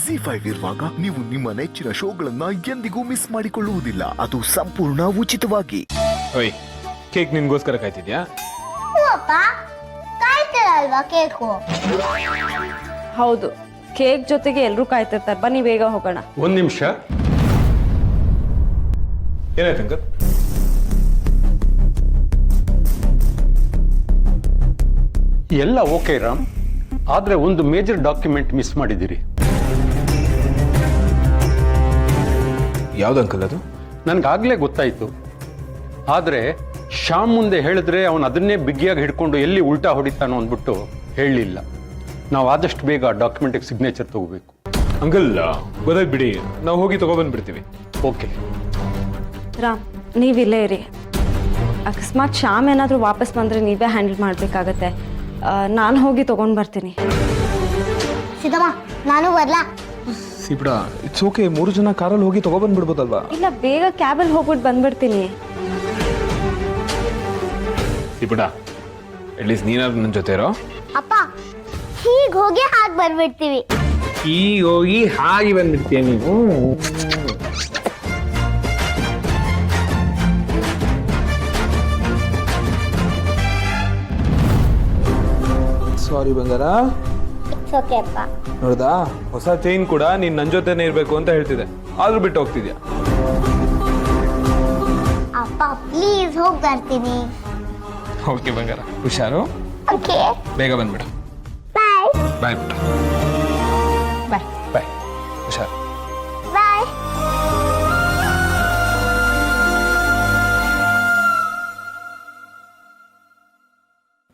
ZEE5 ಇರುವಾಗ ನೀವು ನಿಮ್ಮ ನೆಚ್ಚಿನ ಶೋಗಳನ್ನ ಎಂದಿಗೂ ಮಿಸ್ ಮಾಡಿಕೊಳ್ಳುವುದಿಲ್ಲ. ಅದು ಸಂಪೂರ್ಣ ಉಚಿತವಾಗಿ. ಓಯ್, ಕೇಕ್ ನಿನ್ಗೋಸ್ಕರ ಕಾಯ್ತಿದ್ಯಾ? ಅಪ್ಪ ಕಾಯ್ತಿರಲ್ವಾ ಕೇಕು? ಹೌದು, ಕೇಕ್ ಜೊತೆಗೆ ಎಲ್ಲರೂ ಕಾಯ್ತಿರ್ತಾರೆ. ಬನ್ನಿ ಬೇಗ ಹೋಗೋಣ. ಒಂದು ನಿಮಿಷ. ಏನಾಯ್ತು ಅಂಕಲ್? ಎಲ್ಲ ಓಕೆ ರಾಮ್, ಆದ್ರೆ ಒಂದು ಮೇಜರ್ ಡಾಕ್ಯುಮೆಂಟ್ ಮಿಸ್ ಮಾಡಿದ್ದೀರಿ. ಯಾವ್ದು ಅಂಕಲ್ ಅದು? ನನ್ಗಾಗ್ಲೇ ಗೊತ್ತಾಯ್ತು, ಆದ್ರೆ ಶ್ಯಾಮ್ ಮುಂದೆ ಹೇಳಿದ್ರೆ ಅವನು ಅದನ್ನೇ ಬಿಗಿಯಾಗಿ ಹಿಡ್ಕೊಂಡು ಎಲ್ಲಿ ಉಲ್ಟಾ ಹೊಡಿತಾನೋ ಅಂದ್ಬಿಟ್ಟು ಹೇಳಲಿಲ್ಲ. ನಾವು ಆದಷ್ಟು ಬೇಗ ಡಾಕ್ಯುಮೆಂಟಿಗೆ ಸಿಗ್ನೇಚರ್ ತಗೋಬೇಕು. ಅಂಕಲ್ ಗೊತ್ತಾಯ್ತು ಬಿಡಿ, ನಾವು ಹೋಗಿ ತಗೊಬಂದ್ಬಿಡ್ತೀವಿ. ಓಕೆ ರಾಮ್, ನೀವಿಲ್ಲೇ ಇರಿ. ಅಕಸ್ಮಾತ್ ಶ್ಯಾಮ್ ಏನಾದರೂ ವಾಪಸ್ ಬಂದರೆ ನೀವೇ ಹ್ಯಾಂಡಲ್ ಮಾಡಬೇಕಾಗತ್ತೆ. ನಾನು ಹೋಗಿ ತೊಗೊಂಡು ಬರ್ತೀನಿ. ಸಿದ್ದಮ್ಮ, ನಾನು ಬರ್ಲಾ? ಸಿಬಿಡ, ಇಟ್ಸ್ ಓಕೆ. 3 ಜನ ಕಾರಲ್ಲಿ ಹೋಗಿ ತಗೊಬಂದ್ಬಿಡ್ಬೋದಲ್ವಾ? ಇಲ್ಲ, ಬೇಗ ಕ್ಯಾಬಲ್ಲಿ ಹೋಗ್ಬಿಟ್ಟು ಬಂದ್ಬಿಡ್ತೀನಿ. ಸಿಬಿಡ, ಅಟ್ಲೀಸ್ಟ್ ನೀನಾದ್ರು ನನ್ನ ಜೊತೆ ಇರೋ. ಅಪ್ಪ, ಹೀಗೆ ಹೋಗಿ ಹಾಗೆ ಬರ್ಬಿಡ್ತೀವಿ. ಈಗ ಹೋಗಿ ಹಾಗೆ ಬಂದ್ಬಿಡ್ತೀಯ ನೀವು. ಸಾರಿ ಬಂಗಾರ. ಇಟ್ಸ್ ಓಕೆ ಅಪ್ಪ. ನೋಡ್ದಾ, ಹೊಸ ಚೈನ್ ಕೂಡ ನೀನ್ ನನ್ನ ಜೊತೆನೇ ಇರ್ಬೇಕು ಅಂತ ಹೇಳ್ತಿದ್ದೆ, ಆದ್ರೂ ಬಿಟ್ಟು ಹೋಗ್ತಿದ್ಯಾ. ಅಪ್ಪ ಪ್ಲೀಸ್ ಹೋಗಿ ಬರ್ತೀನಿ. ಓಕೆ ಬಂಗಾರ, ಹುಷಾರು. ಓಕೆ, ಬೇಗ ಬಂದ್ಬಿಡು. ಬಾಯ್. ಬಾಯ್ ಬಿಟ್ಟು. ಬಾಯ್. ಬಾಯ್, ಹುಷಾರು. ಬಾಯ್.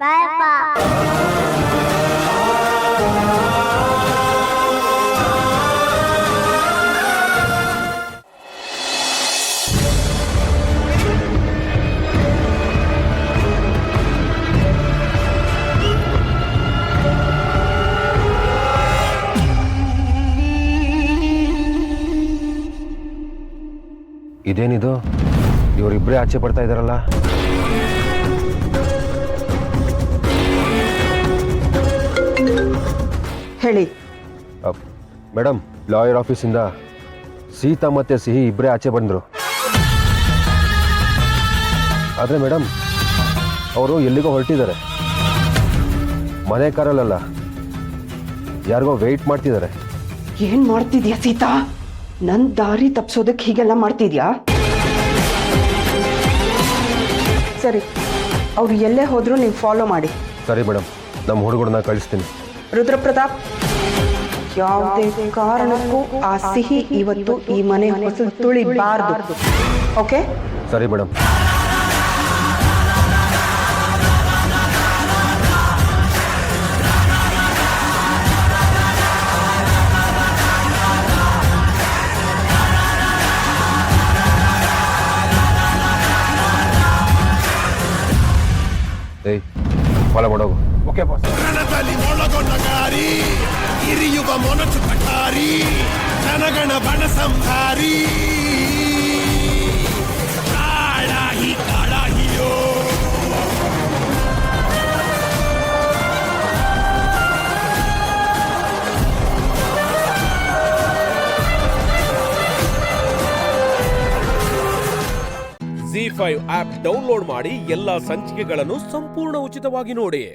ಬಾಯ್ ಅಪ್ಪ. ಇದೇನಿದು, ಇವರಿಬ್ಬರೇ ಆಚೆ ಪಡ್ತಾ ಇದ್ದಾರಲ್ಲ? ಹೇಳಿ. ಮೇಡಮ್, ಲಾಯರ್ ಆಫೀಸಿಂದ ಸೀತಾ ಮತ್ತೆ ಸಿಹಿ ಇಬ್ಬರೇ ಆಚೆ ಬಂದರು. ಆದರೆ ಮೇಡಮ್, ಅವರು ಎಲ್ಲಿಗೋ ಹೊರಟಿದ್ದಾರೆ. ಮನೆ ಕಾರಲ್ಲ, ಯಾರಿಗೋ ವೆಯ್ಟ್ ಮಾಡ್ತಿದ್ದಾರೆ. ಏನ್ ಮಾಡ್ತಿದ್ಯಾ ಸೀತಾ? ನನ್ ದಾರಿ ತಪ್ಸೋದಕ್ಕೆ ಹೀಗೆಲ್ಲ ಮಾಡ್ತಿದ್ಯಾ? ಸರಿ, ಅವ್ರು ಎಲ್ಲೇ ಹೋದ್ರು ನೀವು ಫಾಲೋ ಮಾಡಿ. ಸರಿ ಮೇಡಮ್, ನಮ್ಮ ಹುಡುಗರನ್ನ ಕಳಿಸ್ತೀನಿ. ರುದ್ರಪ್ರತಾಪ್, ಯಾವುದೇ ಕಾರಣಕ್ಕೂ ಆ ಸಿಹಿ ಇವತ್ತು ಈ ಮನೆ ಹೊಸಲು ತುಳಿಬಾರ್ದು. ಓಕೆ? ಸರಿ ಮೇಡಮ್. ಏಯ್, ಫಾಲೋ ಮಾಡೋಗು. Okay boss. ರಣದಲ್ಲಿ ಒಳಗೊಂಡಗಾರಿ ಹಿರಿಯುವ ಮೊನಚು ಕಟಾರಿ ಜನಗಣ ಬಣ ಸಂಹಾರಿ ಕಾಳಾಹಿ ಕಾಳಾಹಿಯೋ. ZEE5 ಆಪ್ ಡೌನ್ಲೋಡ್ ಮಾಡಿ ಎಲ್ಲಾ ಸಂಚಿಕೆಗಳನ್ನು ಸಂಪೂರ್ಣ ಉಚಿತವಾಗಿ ನೋಡಿ.